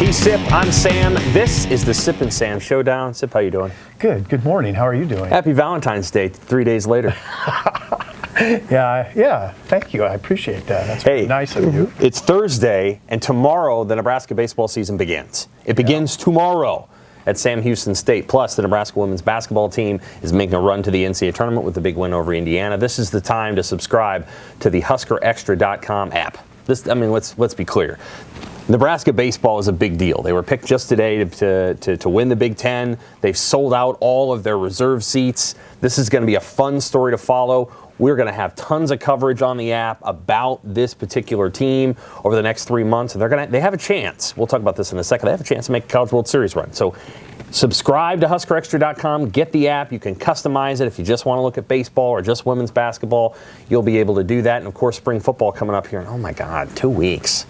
He's Sip, I'm Sam. This is the Sip and Sam Showdown. Sip, how you doing? Good morning. How are you doing? Happy Valentine's Day, 3 days later. Yeah, thank you. I appreciate that. That's very nice of you. It's Thursday, and tomorrow the Nebraska baseball season begins. It begins tomorrow at Sam Houston State. Plus, the Nebraska women's basketball team is making a run to the NCAA tournament with a big win over Indiana. This is the time to subscribe to the HuskerExtra.com app. Let's be clear. Nebraska baseball is a big deal. They were picked just today to win the Big Ten. They've sold out all of their reserve seats. This is going to be a fun story to follow. We're going to have tons of coverage on the app about this particular team over the next 3 months, and they have a chance. We'll talk about this in a second. They have a chance to make a College World Series run. So subscribe to HuskerExtra.com. Get the app. You can customize it if you just want to look at baseball or just women's basketball. You'll be able to do that. And, of course, spring football coming up here in, oh, my God, 2 weeks.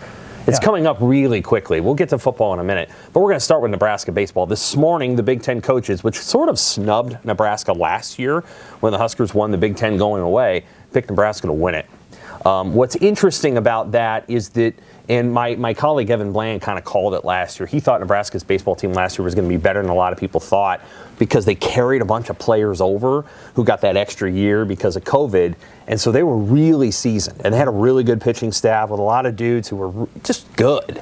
It's coming up really quickly. We'll get to football in a minute. But we're going to start with Nebraska baseball. This morning, the Big Ten coaches, which sort of snubbed Nebraska last year when the Huskers won the Big Ten going away, picked Nebraska to win it. What's interesting about that is that, and my colleague Evan Bland kind of called it last year, he thought Nebraska's baseball team last year was going to be better than a lot of people thought because they carried a bunch of players over who got that extra year because of COVID. And so they were really seasoned, and they had a really good pitching staff with a lot of dudes who were just good.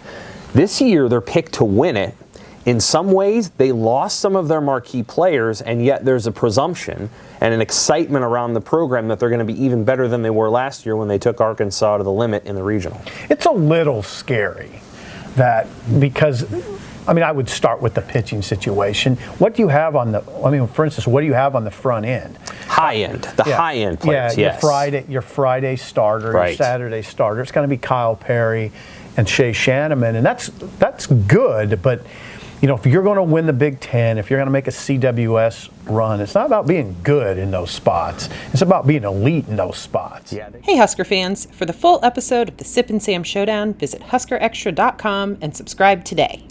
This year, they're picked to win it. In some ways, they lost some of their marquee players, and yet there's a presumption and an excitement around the program that they're going to be even better than they were last year when they took Arkansas to the limit in the regional. It's a little scary because I would start with the pitching situation. What do you have for instance, what do you have on the front end? High end players, yes. Your Friday starter, right. Your Saturday starter. It's going to be Kyle Perry and Shea Shanneman, and that's good, but if you're going to win the Big Ten, if you're going to make a CWS run, it's not about being good in those spots. It's about being elite in those spots. Hey, Husker fans. For the full episode of the Sip and Sam Showdown, visit HuskerExtra.com and subscribe today.